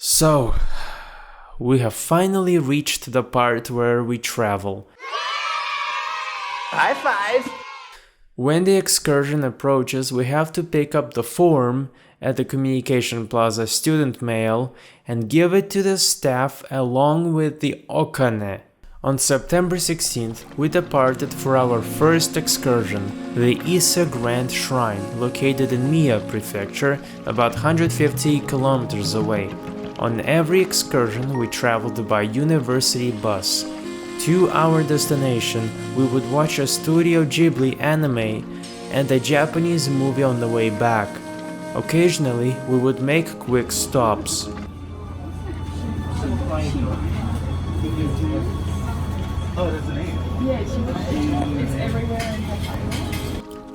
So, we have finally reached the part where we travel. High five! When the excursion approaches, we have to pick up the form at the Communication Plaza student mail and give it to the staff along with the okane. On September 16th, we departed for our first excursion, the Ise Grand Shrine, located in Mie Prefecture, about 150 kilometers away. On every excursion, we traveled by university bus. To our destination, we would watch a Studio Ghibli anime and a Japanese movie on the way back. Occasionally, we would make quick stops.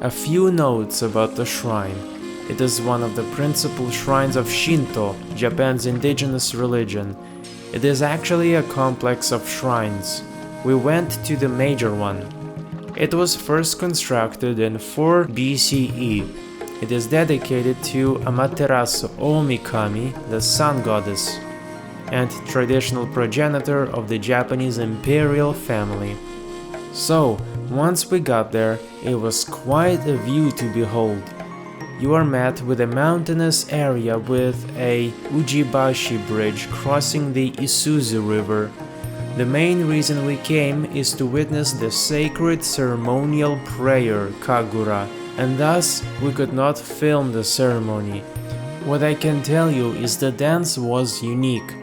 A few notes about the shrine. It is one of the principal shrines of Shinto, Japan's indigenous religion. It is actually a complex of shrines. We went to the major one. It was first constructed in 4 BCE. It is dedicated to Amaterasu Omikami, the sun goddess, and traditional progenitor of the Japanese imperial family. So, once we got there, it was quite a view to behold. You are met with a mountainous area with a Ujibashi bridge crossing the Isuzu River. The main reason we came is to witness the sacred ceremonial prayer Kagura, and thus we could not film the ceremony. What I can tell you is the dance was unique.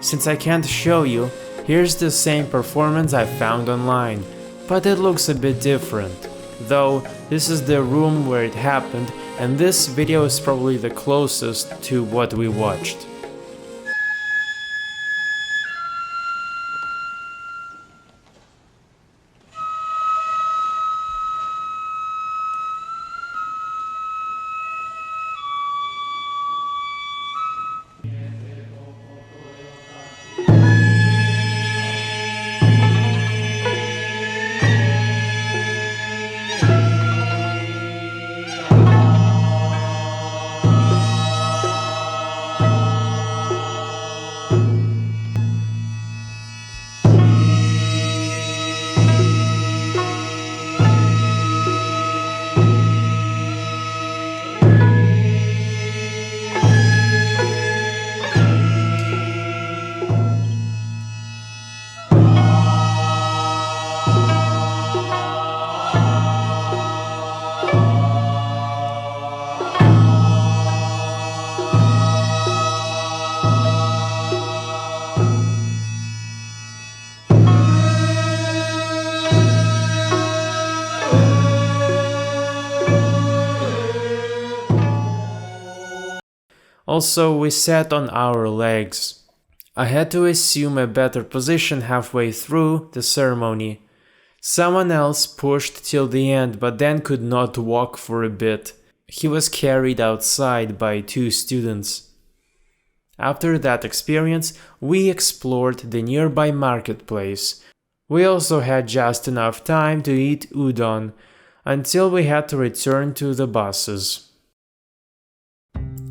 Since I can't show you, here's the same performance I found online, but it looks a bit different. Though this is the room where it happened, and this video is probably the closest to what we watched. Also, we sat on our legs. I had to assume a better position halfway through the ceremony. Someone else pushed till the end but then could not walk for a bit. He was carried outside by 2 students. After that experience, we explored the nearby marketplace. We also had just enough time to eat udon until we had to return to the buses.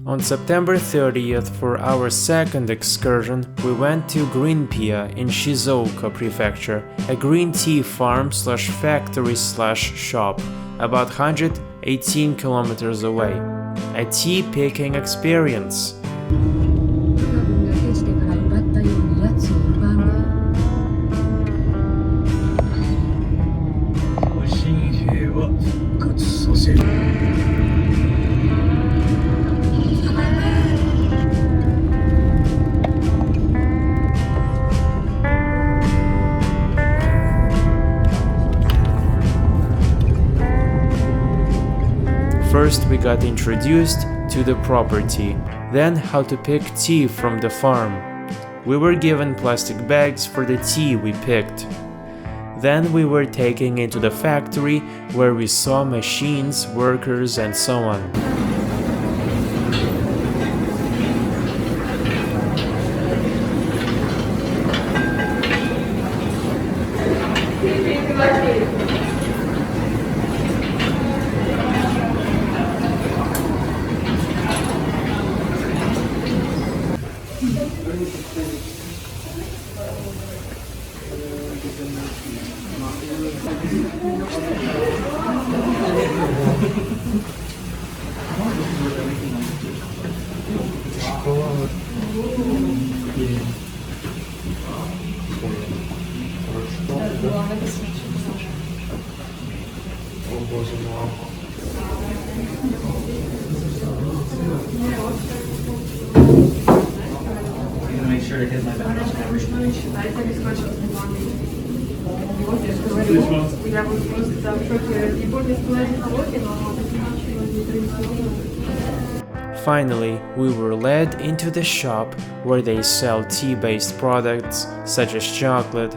On September 30th, for our second excursion, we went to Greenpia in Shizuoka Prefecture, a green tea farm/factory/shop, about 118 kilometers away. A tea picking experience. First we got introduced to the property, then how to pick tea from the farm. We were given plastic bags for the tea we picked. Then we were taken into the factory where we saw machines, workers and so on. Make sure to hit my balance. Finally, we were led into the shop where they sell tea-based products such as chocolate,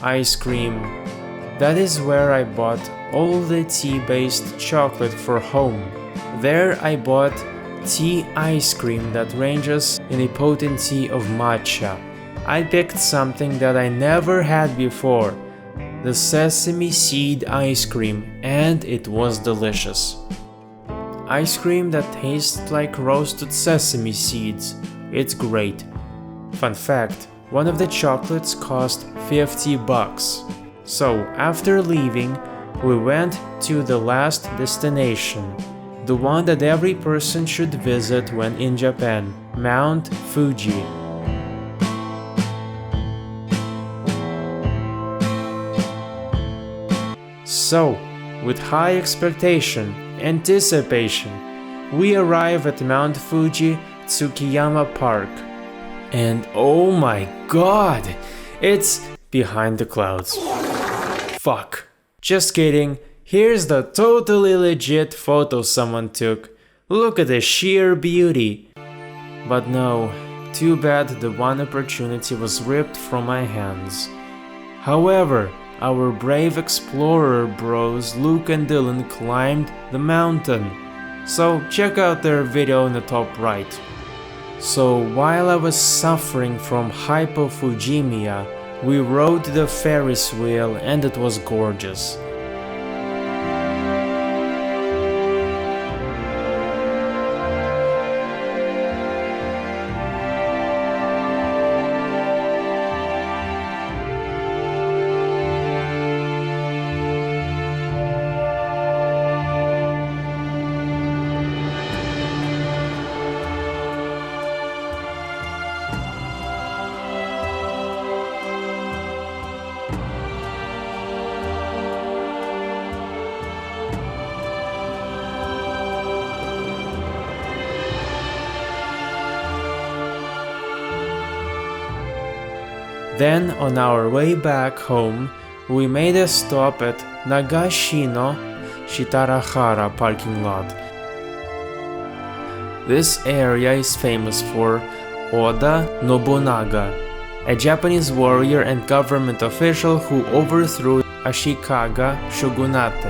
ice cream. That is where I bought all the tea-based chocolate for home. There I bought tea ice cream that ranges in a potency of matcha. I picked something that I never had before, the sesame seed ice cream, and it was delicious. Ice cream that tastes like roasted sesame seeds. It's great. Fun fact, one of the chocolates cost $50. So after leaving, we went to the last destination, the one that every person should visit when in Japan, Mount Fuji. So, with high expectation, anticipation, we arrive at Mount Fuji Tsukiyama Park. And oh my god, it's behind the clouds. Fuck. Just kidding. Here's the totally legit photo someone took. Look at the sheer beauty. But no, too bad the one opportunity was ripped from my hands. However, our brave explorer bros Luke and Dylan climbed the mountain. So check out their video in the top right. So while I was suffering from hypophugemia, we rode the Ferris wheel and it was gorgeous. Then, on our way back home, we made a stop at Nagashino Shitarahara parking lot. This area is famous for Oda Nobunaga, a Japanese warrior and government official who overthrew Ashikaga shogunate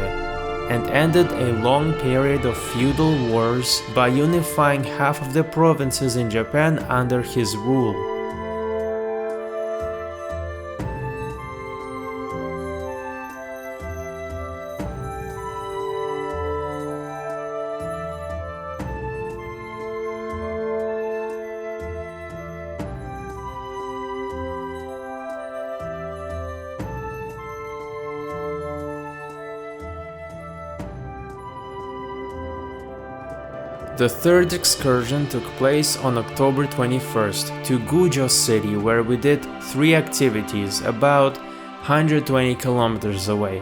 and ended a long period of feudal wars by unifying half of the provinces in Japan under his rule. The third excursion took place on October 21st to Gujo City, where we did 3 activities about 120 kilometers away.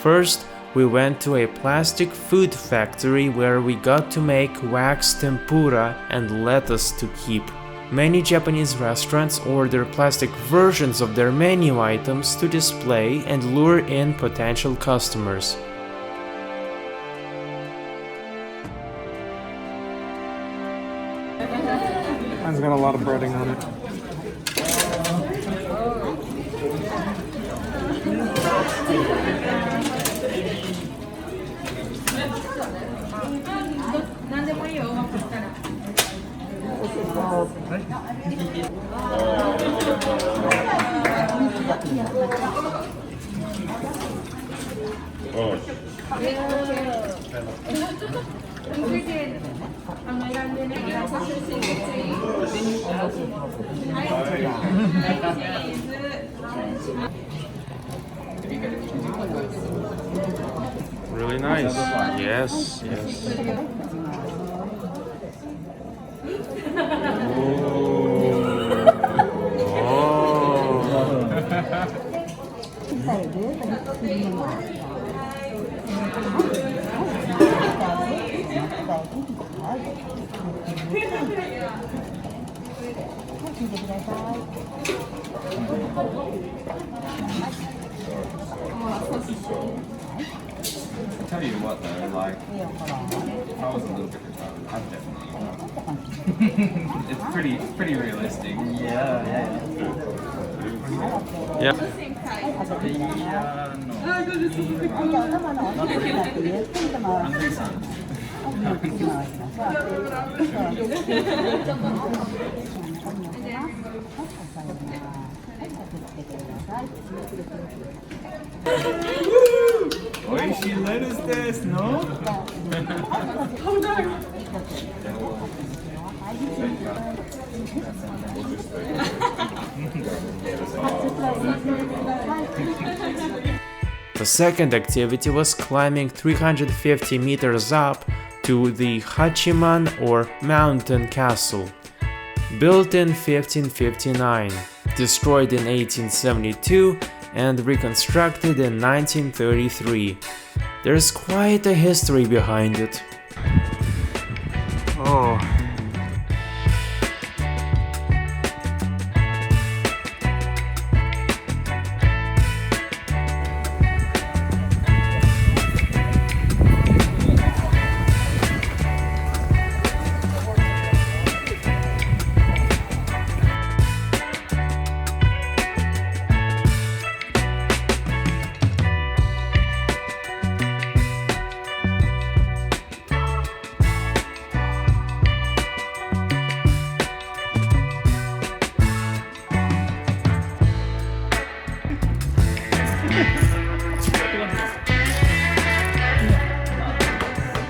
First, we went to a plastic food factory where we got to make wax tempura and lettuce to keep. Many Japanese restaurants order plastic versions of their menu items to display and lure in potential customers. Mine's got a lot of breading on it. Really nice. Yes, yes. I tell you what though, like, if I was a little bit retarded, I'd definitely it's pretty realistic. Yeah. Yeah. Oishi lettuce desu, no? Oh no! The second activity was climbing 350 meters up to the Hachiman or Mountain Castle. Built in 1559, destroyed in 1872 and reconstructed in 1933. There's quite a history behind it. Oh.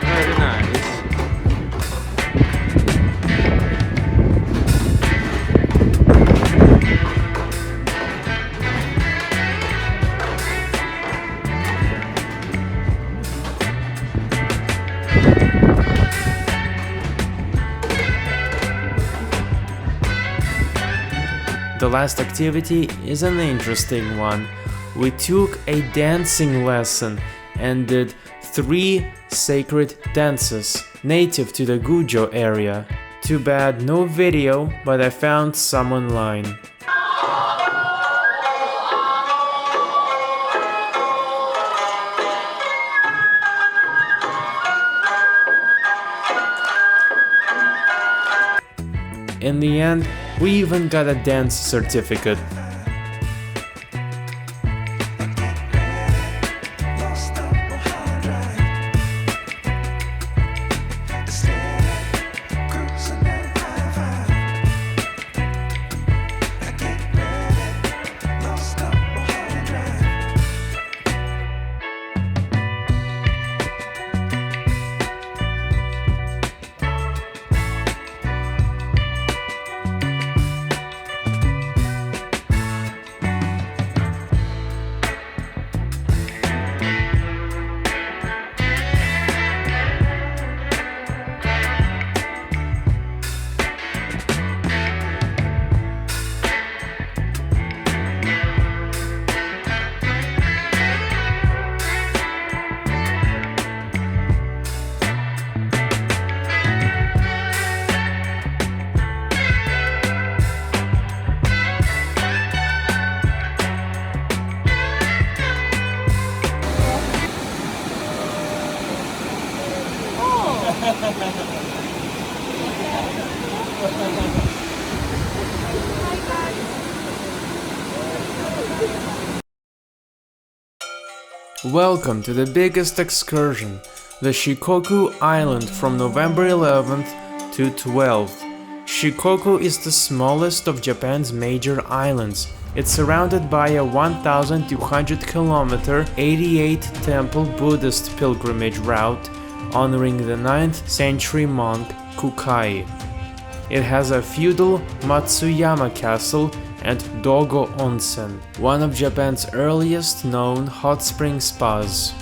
Very nice. The last activity is an interesting one. We took a dancing lesson and did 3 sacred dances native to the Gujo area. Too bad no video, but I found some online. In the end, we even got a dance certificate. Welcome to the biggest excursion, the Shikoku Island from November 11th to 12th. Shikoku is the smallest of Japan's major islands. It's surrounded by a 1,200 kilometer, 88 temple Buddhist pilgrimage route honoring the 9th century monk Kukai. It has a feudal Matsuyama Castle and Dogo Onsen, one of Japan's earliest known hot spring spas.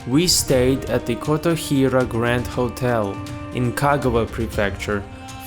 We stayed at the Kotohira Grand Hotel in Kagawa Prefecture,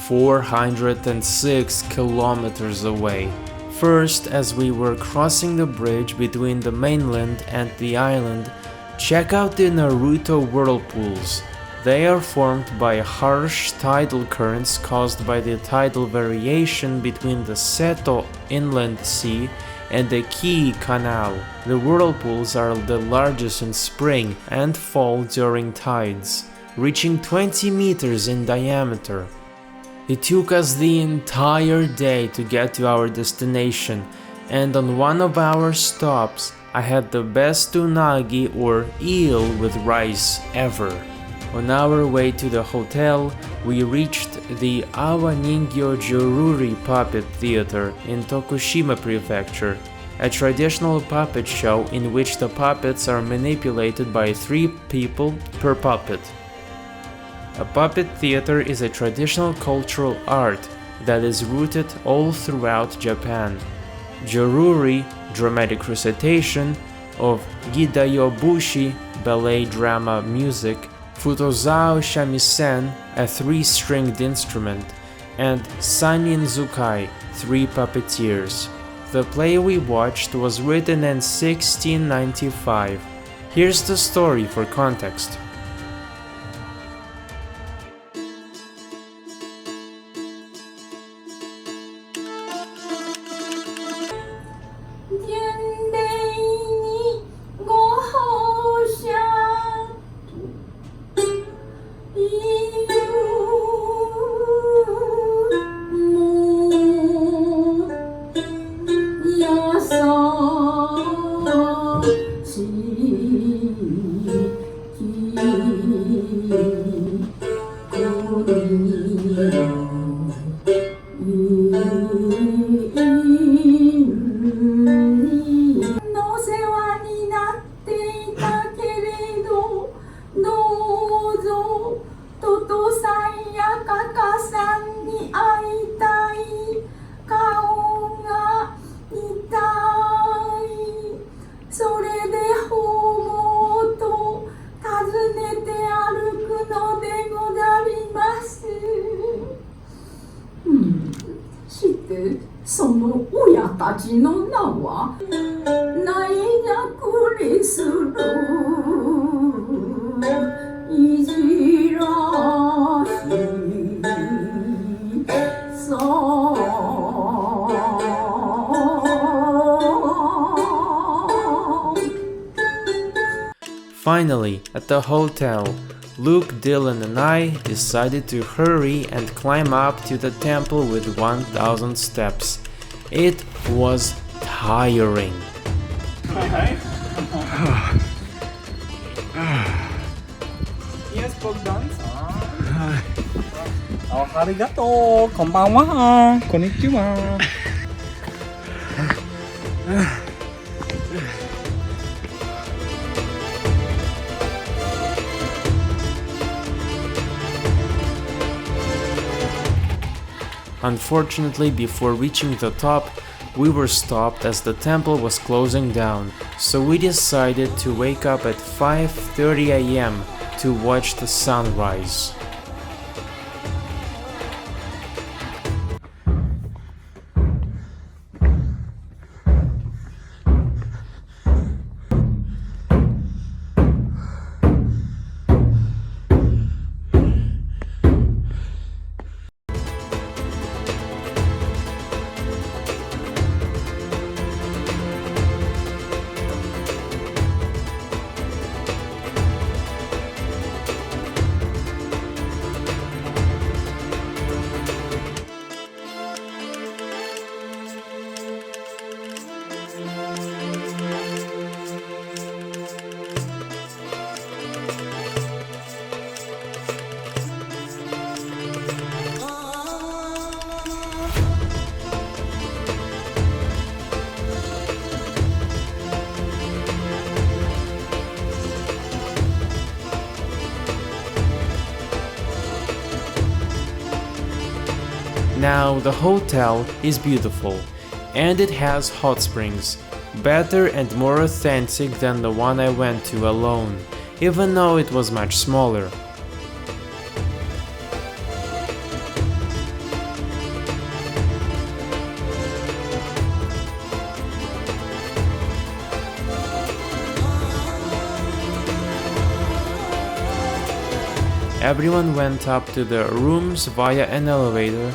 406 kilometers away. First, as we were crossing the bridge between the mainland and the island, check out the Naruto whirlpools. They are formed by harsh tidal currents caused by the tidal variation between the Seto Inland Sea and the Kii Canal. The whirlpools are the largest in spring and fall during tides, reaching 20 meters in diameter. It took us the entire day to get to our destination, and on one of our stops, I had the best unagi or eel with rice ever. On our way to the hotel, we reached the Awa Ningyo Joruri Puppet Theater in Tokushima Prefecture, a traditional puppet show in which the puppets are manipulated by 3 people per puppet. A puppet theater is a traditional cultural art that is rooted all throughout Japan. Joruri, dramatic recitation of Gidayobushi, ballet drama music, Futozao shamisen, a 3-stringed instrument, and Saninzukai, 3 puppeteers. The play we watched was written in 1695. Here's the story for context. Finally, at the hotel, Luke, Dylan and I decided to hurry and climb up to the temple with 1000 steps. It was tiring. Yes, Bogdan. Arigato, konbanwa, konnichiwa. Unfortunately, before reaching the top, we were stopped as the temple was closing down, so we decided to wake up at 5:30 AM to watch the sunrise. Now, the hotel is beautiful, and it has hot springs, better and more authentic than the one I went to alone. even though it was much smaller. Everyone went up to their rooms via an elevator,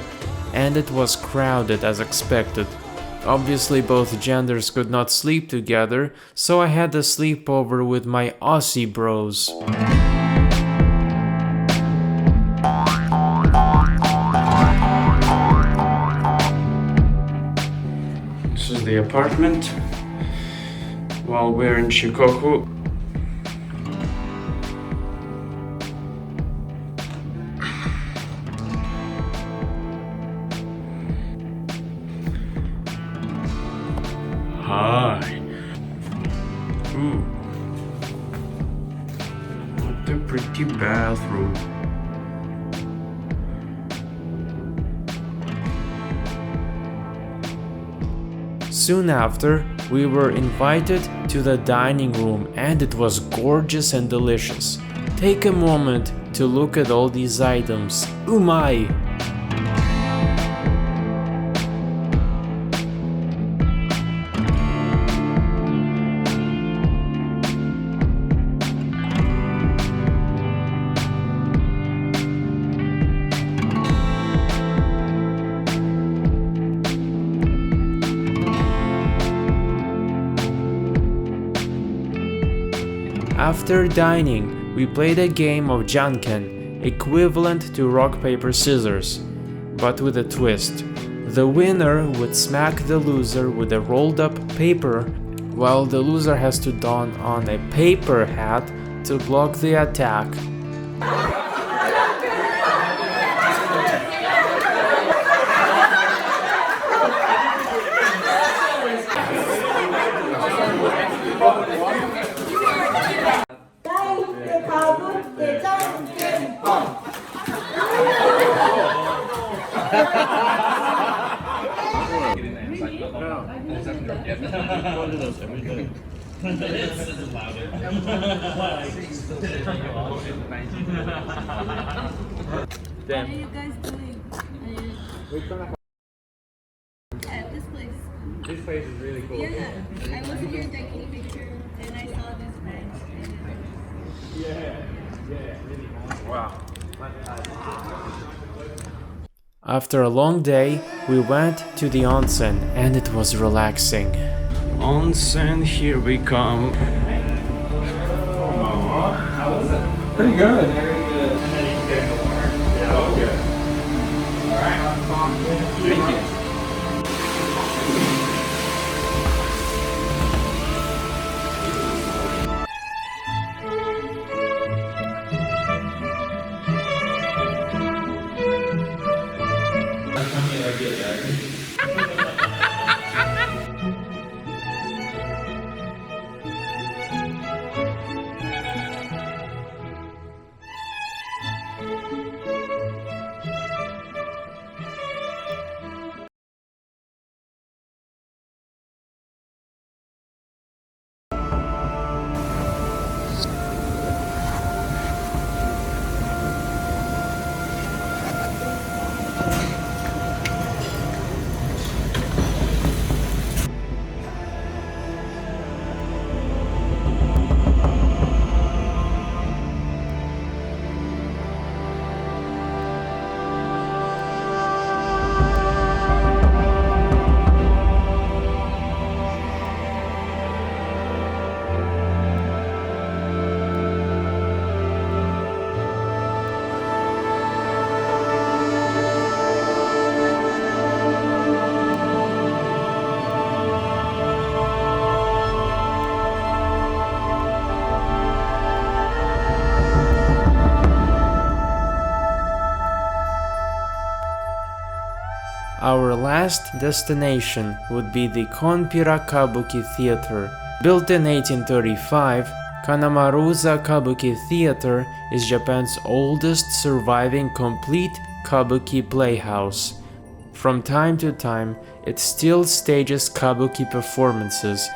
and it was crowded as expected. Obviously both genders could not sleep together, so I had a sleepover with my Aussie bros. This is the apartment while we're in Shikoku. Hi. Ooh. What a pretty bathroom. Soon after, we were invited to the dining room and it was gorgeous and delicious. Take a moment to look at all these items. Umai! After dining, we played a game of janken, equivalent to rock paper scissors, but with a twist. The winner would smack the loser with a rolled up paper, while the loser has to don on a paper hat to block the attack. What are you guys doing? At this place. This place is really cool. Yeah, I was here taking a picture and I saw this bench. Really awesome. Wow. After a long day, we went to the onsen and it was relaxing. Onsen, here we come. Pretty good. Thank you. Our last destination would be the Konpira Kabuki Theater. Built in 1835, Kanamaruza Kabuki Theater is Japan's oldest surviving complete Kabuki playhouse. From time to time, it still stages Kabuki performances,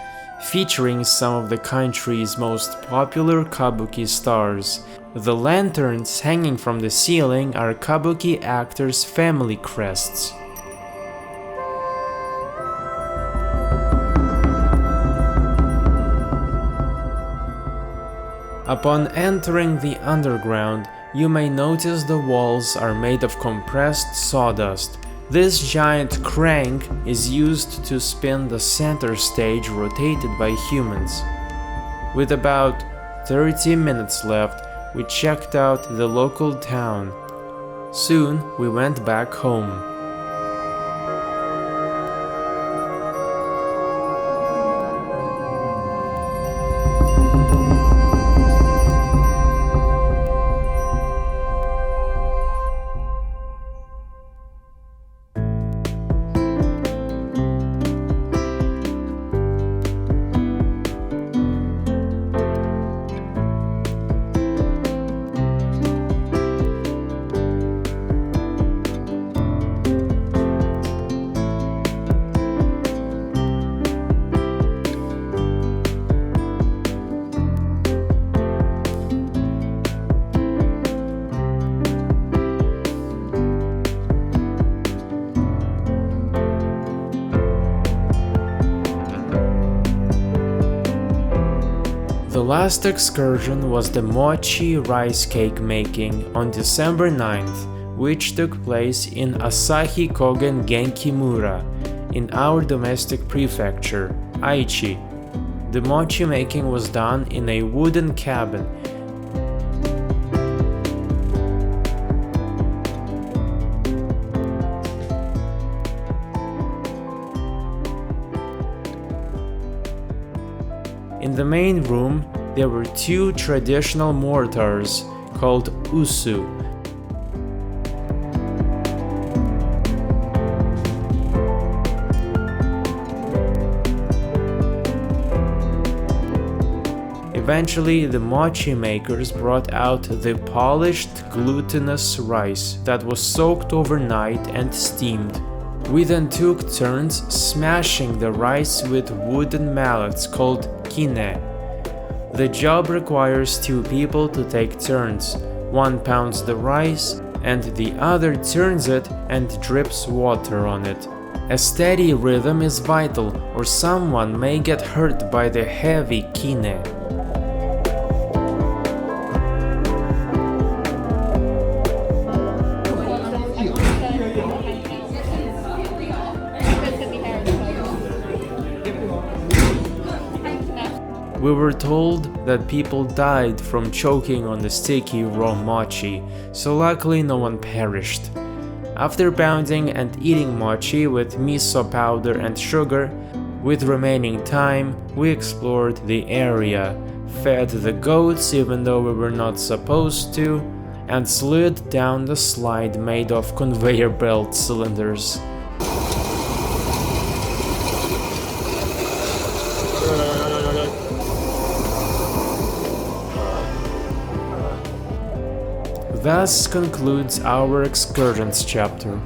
featuring some of the country's most popular Kabuki stars. The lanterns hanging from the ceiling are Kabuki actors' family crests. Upon entering the underground, you may notice the walls are made of compressed sawdust. This giant crank is used to spin the center stage rotated by humans. With about 30 minutes left, we checked out the local town. Soon we went back home. The last excursion was the mochi rice cake making on December 9th, which took place in Asahi Kogen Genkimura in our domestic prefecture, Aichi. The mochi making was done in a wooden cabin. In the main room, there were two traditional mortars called usu. Eventually, the mochi makers brought out the polished glutinous rice that was soaked overnight and steamed. We then took turns smashing the rice with wooden mallets called kine. The job requires two people to take turns. One pounds the rice and the other turns it and drips water on it. A steady rhythm is vital or someone may get hurt by the heavy kine. We were told that people died from choking on the sticky raw mochi, so luckily no one perished. After pounding and eating mochi with miso powder and sugar, with remaining time, we explored the area, fed the goats even though we were not supposed to, and slid down the slide made of conveyor belt cylinders. Thus concludes our excursions chapter.